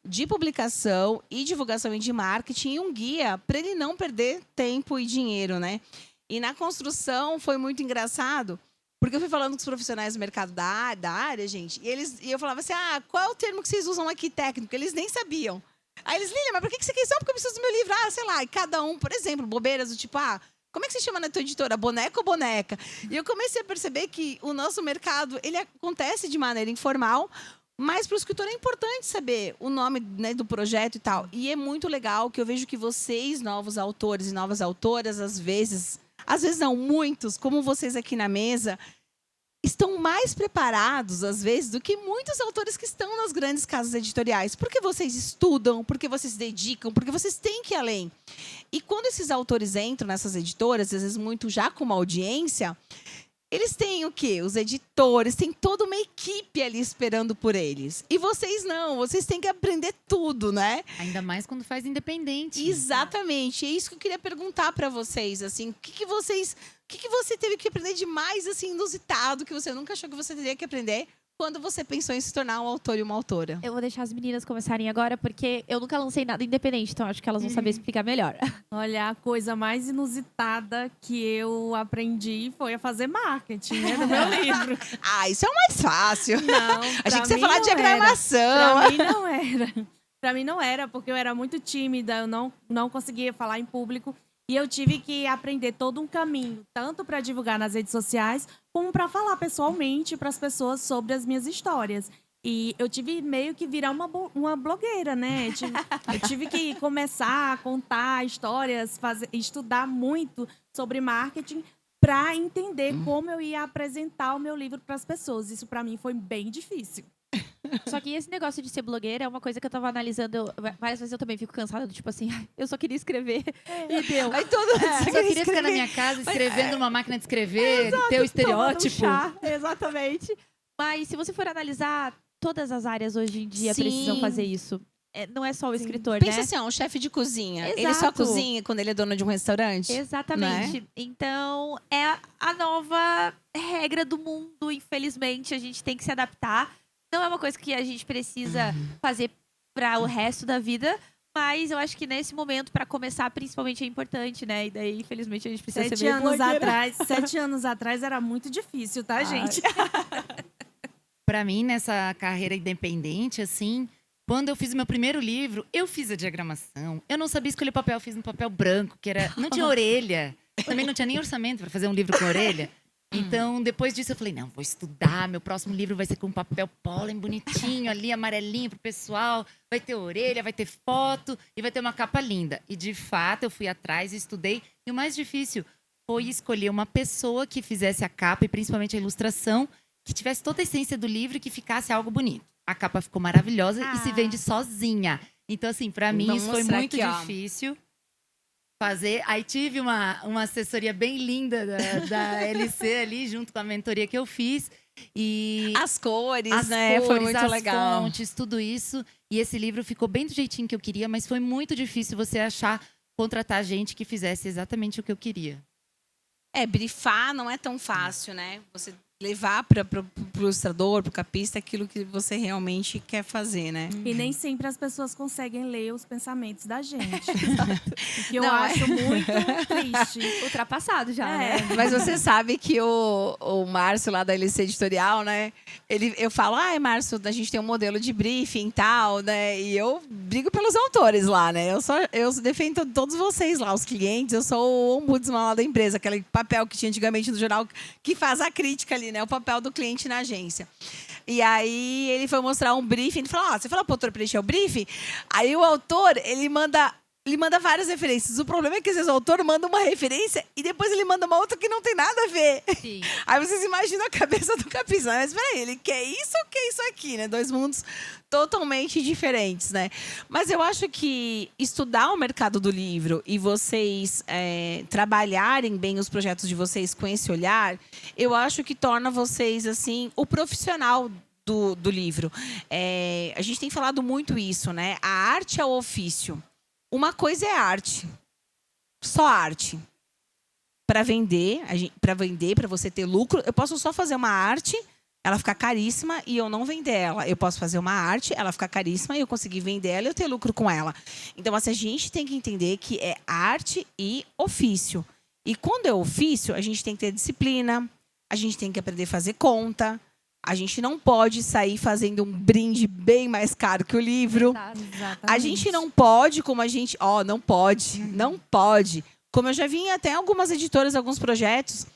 de publicação e divulgação e de marketing, e um guia para ele não perder tempo e dinheiro, né? E na construção foi muito engraçado, porque eu fui falando com os profissionais do mercado da área, gente, e eu falava assim, qual é o termo que vocês usam aqui técnico? Eles nem sabiam. Aí eles, Lília, mas por que você quer isso? Porque eu preciso do meu livro. Sei lá, e cada um, por exemplo, bobeiras do tipo, como é que você chama na tua editora? Boneco ou boneca? E eu comecei a perceber que o nosso mercado, ele acontece de maneira informal, mas para o escritor é importante saber o nome, né, do projeto e tal. E é muito legal que eu vejo que vocês, novos autores e novas autoras, às vezes não, muitos, como vocês aqui na mesa, estão mais preparados, às vezes, do que muitos autores que estão nas grandes casas editoriais. Porque vocês estudam, porque vocês se dedicam, porque vocês têm que ir além. E quando esses autores entram nessas editoras, às vezes muito já com uma audiência, eles têm o quê? Os editores, tem toda uma equipe ali esperando por eles. E vocês não, vocês têm que aprender tudo, né? Ainda mais quando faz independente. Exatamente. É isso que eu queria perguntar para vocês, assim, o que você teve que aprender de mais, assim, inusitado, que você nunca achou que você teria que aprender quando você pensou em se tornar um autor e uma autora? Eu vou deixar as meninas começarem agora, porque eu nunca lancei nada independente, então acho que elas vão saber explicar melhor. Olha, a coisa mais inusitada que eu aprendi foi a fazer marketing, né, do meu livro. Isso é o mais fácil. Não, Achei que você ia mim falar não diagramação. Pra mim não era. Pra mim não era, porque eu era muito tímida, eu não conseguia falar em público. E eu tive que aprender todo um caminho, tanto para divulgar nas redes sociais, como para falar pessoalmente para as pessoas sobre as minhas histórias. E eu tive meio que virar uma blogueira, né? Eu tive que começar a contar histórias, estudar muito sobre marketing para entender como eu ia apresentar o meu livro para as pessoas. Isso para mim foi bem difícil. Só que esse negócio de ser blogueira é uma coisa que eu tava analisando. Várias vezes eu também fico cansada, do tipo assim, eu só queria escrever e deu. Aí todo mundo Eu só queria ficar na minha casa escrevendo numa máquina de escrever, ter o estereótipo. Chá, exatamente. Mas se você for analisar, todas as áreas hoje em dia Sim. precisam fazer isso. Não é só o escritor, Pensa né? assim, um chefe de cozinha. Exato. Ele só cozinha quando ele é dono de um restaurante? Exatamente. Então, é a nova regra do mundo, infelizmente. A gente tem que se adaptar. Não é uma coisa que a gente precisa fazer para o resto da vida, mas eu acho que nesse momento, para começar, principalmente é importante, né? E daí, infelizmente, a gente precisa ser meio blogueira. 7 anos atrás era muito difícil, tá, gente? Pra mim, nessa carreira independente, assim, quando eu fiz o meu primeiro livro, eu fiz a diagramação. Eu não sabia escolher papel, eu fiz um papel branco, não tinha orelha. Também não tinha nem orçamento para fazer um livro com orelha. Então, depois disso, eu falei, não, vou estudar. Meu próximo livro vai ser com papel pólen bonitinho ali, amarelinho pro pessoal. Vai ter orelha, vai ter foto e vai ter uma capa linda. E, de fato, eu fui atrás e estudei. E o mais difícil foi escolher uma pessoa que fizesse a capa e, principalmente, a ilustração, que tivesse toda a essência do livro e que ficasse algo bonito. A capa ficou maravilhosa e se vende sozinha. Então, assim, pra mim, isso foi muito difícil fazer. Aí tive uma assessoria bem linda da LC ali, junto com a mentoria que eu fiz. E as cores, né? Foi muito legal. As fontes, tudo isso. E esse livro ficou bem do jeitinho que eu queria, mas foi muito difícil você contratar gente que fizesse exatamente o que eu queria. Brifar não é tão fácil, né? Você levar para o ilustrador, para o capista, aquilo que você realmente quer fazer, né? E nem sempre as pessoas conseguem ler os pensamentos da gente. Que eu acho muito triste. Ultrapassado já, né? Mas você sabe que o Márcio, lá da LC Editorial, né? Eu falo, Márcio, a gente tem um modelo de briefing e tal, né? E eu brigo pelos autores lá, né? Eu defendo todos vocês lá, os clientes. Eu sou o ombudsman lá da empresa, aquele papel que tinha antigamente no jornal que faz a crítica ali, né? O papel do cliente na agência. E aí ele foi mostrar um briefing, ele falou, você falou pro autor preencher o briefing? Aí o autor, ele manda várias referências. O problema é que às vezes o autor manda uma referência e depois ele manda uma outra que não tem nada a ver. Sim. Aí vocês imaginam a cabeça do capista. Mas peraí, ele quer isso ou quer isso aqui, né? Dois mundos totalmente diferentes, né? Mas eu acho que estudar o mercado do livro e vocês trabalharem bem os projetos de vocês com esse olhar, eu acho que torna vocês, assim, o profissional do livro. A gente tem falado muito isso, né? A arte é o ofício. Uma coisa é arte. Só arte. Para vender, para você ter lucro, eu posso só fazer uma arte ela ficar caríssima e eu não vender ela. Eu posso fazer uma arte, ela ficar caríssima e eu conseguir vender ela e eu ter lucro com ela. Então, assim, a gente tem que entender que é arte e ofício. E quando é ofício, a gente tem que ter disciplina, a gente tem que aprender a fazer conta. A gente não pode sair fazendo um brinde bem mais caro que o livro. Exatamente. A gente não pode, como a gente... não pode. Não pode. Como eu já vi em até algumas editoras, alguns projetos,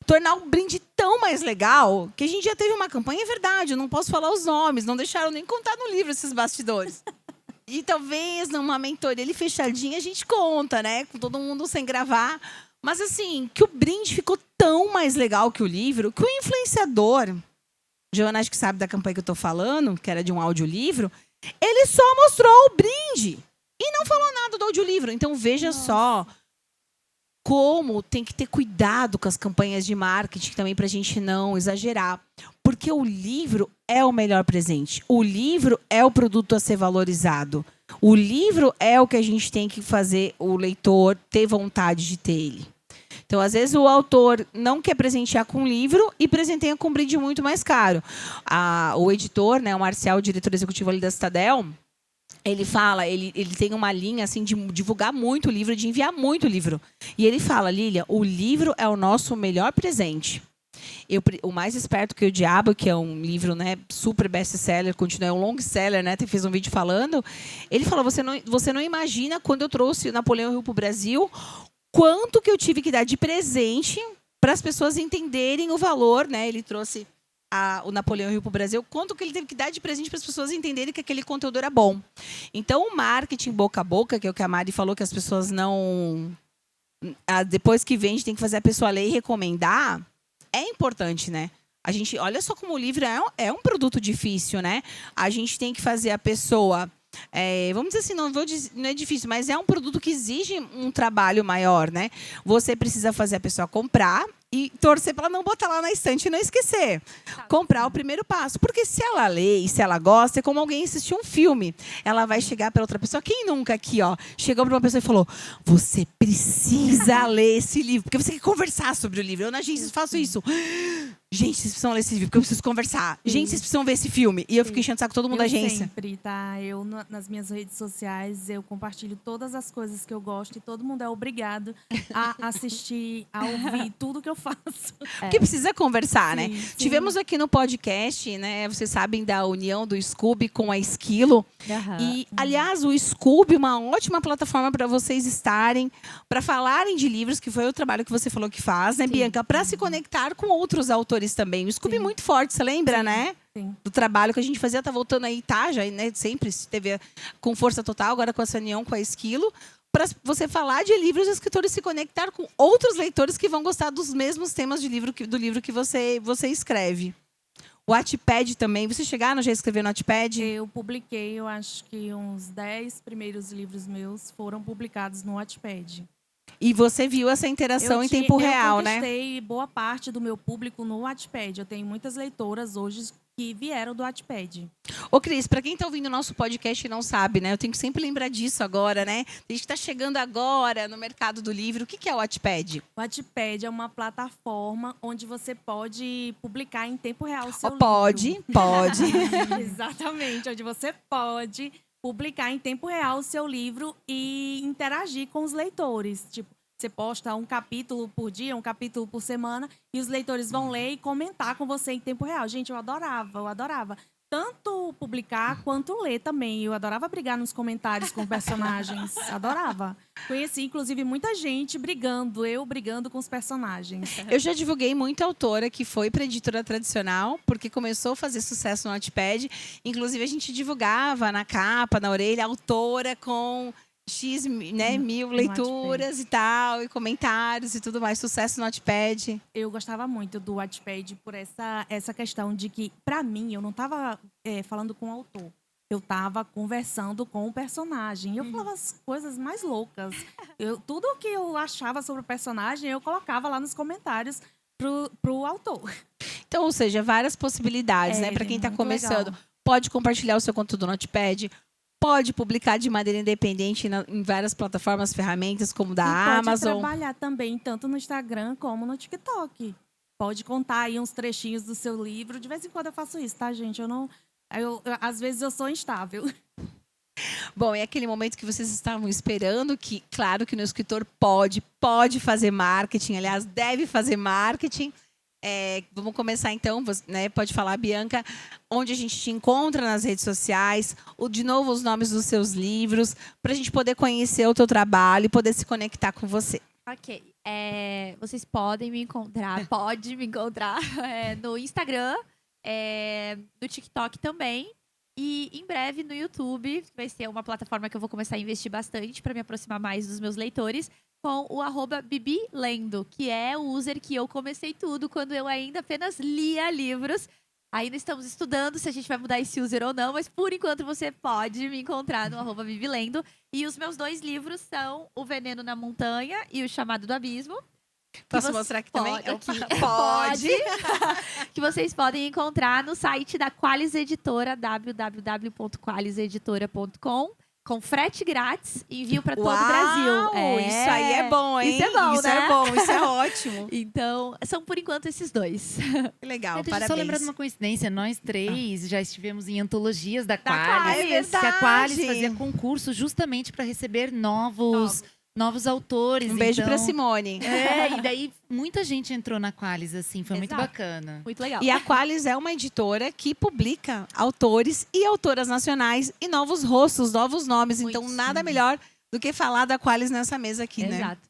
tornar o brinde tão mais legal que a gente já teve uma campanha, é verdade, eu não posso falar os nomes, não deixaram nem contar no livro esses bastidores. E talvez numa mentoria ali fechadinha a gente conta, né? Com todo mundo sem gravar. Mas assim, que o brinde ficou tão mais legal que o livro, que o influenciador... Joana, acho que sabe da campanha que eu tô falando, que era de um audiolivro. Ele só mostrou o brinde e não falou nada do audiolivro. Então, veja só como tem que ter cuidado com as campanhas de marketing também para a gente não exagerar. Porque o livro é o melhor presente. O livro é o produto a ser valorizado. O livro é o que a gente tem que fazer o leitor ter vontade de ter ele. Então, às vezes, o autor não quer presentear com um livro e presenteia com um brinde muito mais caro. O editor, né, o Marcial, o diretor executivo ali da Citadel, ele fala, ele tem uma linha assim, de divulgar muito o livro, de enviar muito o livro. E ele fala, Lília, o livro é o nosso melhor presente. O Mais Esperto que o Diabo, que é um livro, né, super best-seller, continua, é um long-seller, né, fez um vídeo falando. Ele falou, você não imagina quando eu trouxe Napoleão Hill para o Brasil... Quanto que eu tive que dar de presente para as pessoas entenderem o valor, né? Ele trouxe o Napoleão Hill para o Brasil. Quanto que ele teve que dar de presente para as pessoas entenderem que aquele conteúdo era bom. Então, o marketing boca a boca, que é o que a Mari falou, que as pessoas não... Depois que vende, tem que fazer a pessoa ler e recomendar. É importante, né? A gente, olha só como o livro é um produto difícil, né? A gente tem que fazer a pessoa... vamos dizer assim, não é difícil, mas é um produto que exige um trabalho maior, né? Você precisa fazer a pessoa comprar e torcer para ela não botar lá na estante e não esquecer. Comprar o primeiro passo. Porque se ela lê e se ela gosta, é como alguém assistir um filme. Ela vai chegar para outra pessoa. Quem nunca aqui, chegou para uma pessoa e falou: você precisa ler esse livro, porque você quer conversar sobre o livro. Eu na agência faço isso. Gente, vocês precisam ler esse livro, porque eu preciso conversar. Sim. Gente, vocês precisam ver esse filme. E eu fico enchendo o saco todo mundo da agência. Sempre, tá? Eu, nas minhas redes sociais, eu compartilho todas as coisas que eu gosto e todo mundo é obrigado a assistir, a ouvir tudo que eu faço. Porque precisa conversar, né? Sim. Tivemos aqui no podcast, né? Vocês sabem da união do Scooby com a Esquilo. E, aliás, o Scooby é uma ótima plataforma para vocês estarem, para falarem de livros, que foi o trabalho que você falou que faz, né, Bianca? Para se conectar com outros autores também. O Scooby é muito forte, você lembra, né? Sim. Do trabalho que a gente fazia, tá voltando aí, tá? Já, né? Sempre teve com força total, agora com essa união com a Esquilo. Para você falar de livros e escritores se conectar com outros leitores que vão gostar dos mesmos temas do livro que você escreve. O Wattpad também. Você chegaram já a escrever no Wattpad? Eu publiquei, eu acho que uns 10 primeiros livros meus foram publicados no Wattpad. E você viu essa interação em tempo real, né? Eu conquistei boa parte do meu público no Wattpad. Eu tenho muitas leitoras hoje que vieram do Wattpad. Ô, Cris, para quem está ouvindo o nosso podcast e não sabe, né? Eu tenho que sempre lembrar disso agora, né? A gente está chegando agora no mercado do livro. O que é o Wattpad? O Wattpad é uma plataforma onde você pode publicar em tempo real o seu livro. Pode. Exatamente, onde você pode publicar em tempo real o seu livro e interagir com os leitores. Tipo, você posta um capítulo por dia, um capítulo por semana, e os leitores vão ler e comentar com você em tempo real. Gente, eu adorava. Tanto publicar quanto ler também. Eu adorava brigar nos comentários com personagens. Adorava. Conheci, inclusive, muita gente brigando com os personagens. Eu já divulguei muita autora que foi para a editora tradicional, porque começou a fazer sucesso no Wattpad. Inclusive, a gente divulgava na capa, na orelha, autora com X, né, 1000 leituras e tal, e comentários e tudo mais. Sucesso no Wattpad. Eu gostava muito do Wattpad por essa questão de que, para mim, eu não estava falando com o autor. Eu estava conversando com o personagem. Eu falava as coisas mais loucas. Tudo o que eu achava sobre o personagem, eu colocava lá nos comentários pro autor. Então, ou seja, várias possibilidades, né? Para quem está começando. Legal. Pode compartilhar o seu conteúdo no Wattpad. Pode publicar de maneira independente em várias plataformas, ferramentas, como da Amazon. Pode trabalhar também, tanto no Instagram como no TikTok. pode contar aí uns trechinhos do seu livro. De vez em quando eu faço isso, tá, gente? Às vezes eu sou instável. Bom, é aquele momento que vocês estavam esperando, que, claro, que no escritor pode fazer marketing, aliás, deve fazer marketing. Vamos começar então, né? Pode falar, Bianca, onde a gente te encontra nas redes sociais, de novo os nomes dos seus livros, para a gente poder conhecer o teu trabalho e poder se conectar com você. Ok. Vocês podem me encontrar, no Instagram, no TikTok também. E em breve no YouTube, que vai ser uma plataforma que eu vou começar a investir bastante para me aproximar mais dos meus leitores, com o @BibiLendo, que é o user que eu comecei tudo quando eu ainda apenas lia livros. Ainda estamos estudando se a gente vai mudar esse user ou não, mas por enquanto você pode me encontrar no @BibiLendo. E os meus 2 livros são O Veneno na Montanha e O Chamado do Abismo. Posso mostrar aqui também? Pode. Que vocês podem encontrar no site da Qualis Editora, www.qualiseditora.com, com frete grátis e envio para todo o Brasil. Isso aí é bom, hein? Isso é bom, isso né? é bom, isso é ótimo. Então, são por enquanto esses 2. Que legal, Deixa eu parabéns. só lembrar de uma coincidência. Nós 3 já estivemos em antologias da Qualis. Qualis. É Que a Qualis verdade. fazia concurso justamente para receber novos autores. Um beijo então, pra Simone. E daí muita gente entrou na Qualis, assim, foi muito Exato. bacana. Muito legal. E a Qualis é uma editora que publica autores e autoras nacionais e novos rostos, novos nomes. Muito, Então, nada sim. melhor do que falar da Qualis nessa mesa aqui, né? Exato.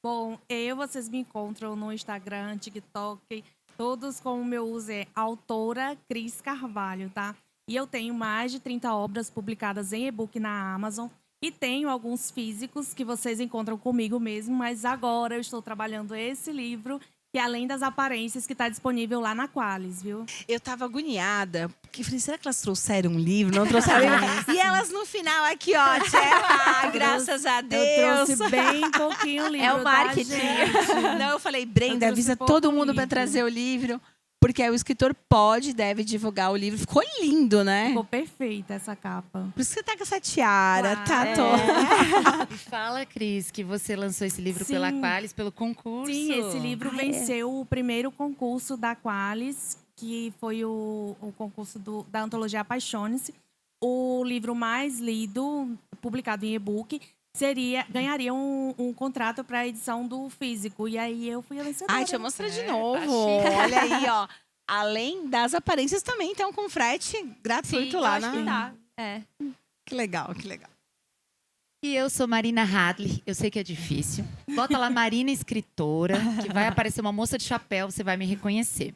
Bom, vocês me encontram no Instagram, TikTok, todos com o meu uso é autora Cris Carvalho, tá? E eu tenho mais de 30 obras publicadas em e-book na Amazon. E tenho alguns físicos que vocês encontram comigo mesmo, mas agora eu estou trabalhando esse livro, que Além das Aparências, que está disponível lá na Qualis, viu? Eu tava agoniada, porque falei, será que elas trouxeram um livro? Não trouxeram livro? E elas no final aqui, ó, graças a Eu Deus. trouxe bem pouquinho o livro, É o marketing. tá, gente? Não, eu falei, Brenda, Eu trouxe avisa pouco todo mundo para livro. trazer o livro, porque aí o escritor deve divulgar o livro. Ficou lindo, né? Ficou perfeita essa capa. Por isso que você tá com essa tiara, Claro. tá? E fala, Cris, que você lançou esse livro Sim. pela Qualis, pelo concurso. Sim, esse livro Ah, venceu o primeiro concurso da Qualis, que foi o concurso da antologia Apaixone-se. O livro mais lido, publicado em e-book, ganharia um contrato para a edição do físico. E aí eu fui a vencedora. Ai, deixa eu mostrar de tá novo. chique. Olha aí, ó. Além das aparências também, então, com frete gratuito Sim, lá, eu acho né? que tá. Que legal, que legal. E eu sou Marina Hadley, eu sei que é difícil. Bota lá Marina Escritora, que vai aparecer uma moça de chapéu, você vai me reconhecer.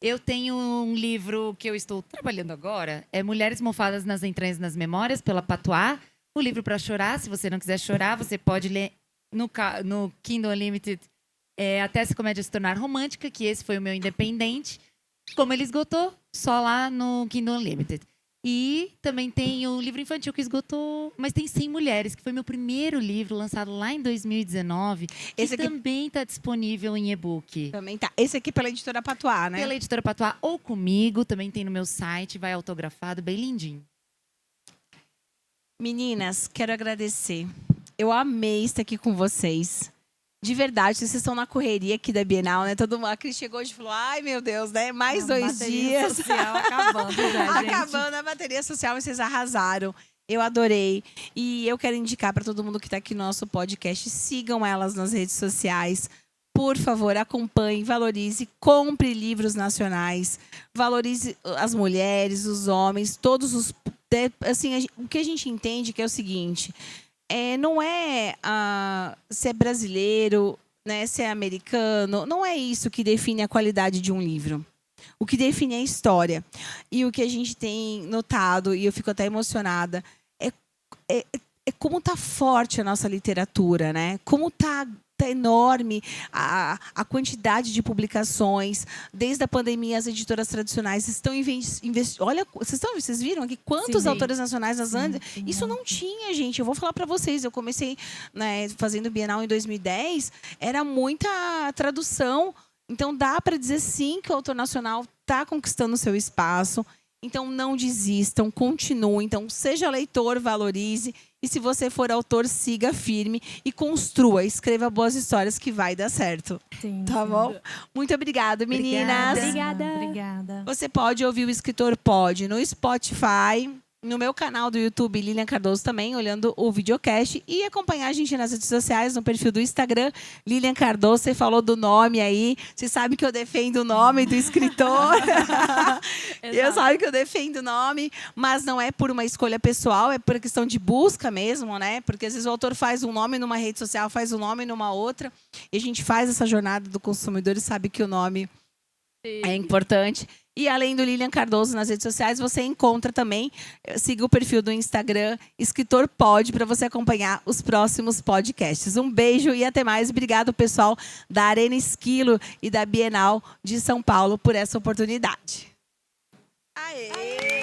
Eu tenho um livro que eu estou trabalhando agora, é Mulheres Mofadas nas Entranhas e nas Memórias, pela Patois. O livro para chorar, se você não quiser chorar, você pode ler no Kindle Unlimited Até essa comédia se tornar romântica, que esse foi o meu independente. Como ele esgotou, só lá no Kindle Unlimited. E também tem o livro infantil que esgotou, mas tem 100 Mulheres, que foi meu primeiro livro, lançado lá em 2019. Esse Que aqui também está disponível em e-book. também tá. Esse aqui pela editora Patois, né? Pela editora Patois ou comigo, também tem no meu site, vai autografado, bem lindinho. Meninas, quero agradecer. Eu amei estar aqui com vocês. De verdade, vocês estão na correria aqui da Bienal, né? Todo mundo, a Cris chegou hoje e falou, ai meu Deus, né? Mais A 2 bateria dias. social acabando já, gente. Acabando a bateria social, mas vocês arrasaram. Eu adorei. E eu quero indicar para todo mundo que está aqui no nosso podcast, sigam elas nas redes sociais. Por favor, acompanhe, valorize, compre livros nacionais, valorize as mulheres, os homens, todos os... Assim, o que a gente entende que é o seguinte, não é se é brasileiro, né, se é americano, não é isso que define a qualidade de um livro. O que define é a história. E o que a gente tem notado, e eu fico até emocionada, é como está forte a nossa literatura, né? Como está enorme a quantidade de publicações. Desde a pandemia, as editoras tradicionais estão investindo. Olha, vocês viram aqui quantos Sim. autores nacionais nós andas? Sim, Isso não tinha, gente. Eu vou falar para vocês. Eu comecei, né, fazendo Bienal em 2010. Era muita tradução. Então, dá para dizer sim que o autor nacional está conquistando o seu espaço. Então, não desistam, continuem. Então, seja leitor, valorize. E se você for autor, siga firme e construa. Escreva boas histórias que vai dar certo. Sim, Tá sim. bom? Muito obrigada, meninas. Obrigada. Obrigada. Você pode ouvir o Escritor Pod no Spotify, no meu canal do YouTube, Lilian Cardoso também, olhando o videocast. E acompanhar a gente nas redes sociais, no perfil do Instagram, Lilian Cardoso. Você falou do nome aí. Você sabe que eu defendo o nome do escritor. Eu sabe que eu defendo o nome, mas não é por uma escolha pessoal, é por questão de busca mesmo, né? Porque às vezes o autor faz um nome numa rede social, faz um nome numa outra. E a gente faz essa jornada do consumidor e sabe que o nome é importante. E além do Lilian Cardoso nas redes sociais, você encontra também, siga o perfil do Instagram, Escritor Pod, para você acompanhar os próximos podcasts. Um beijo e até mais. Obrigado, pessoal da Arena Esquilo e da Bienal de São Paulo por essa oportunidade. Aê!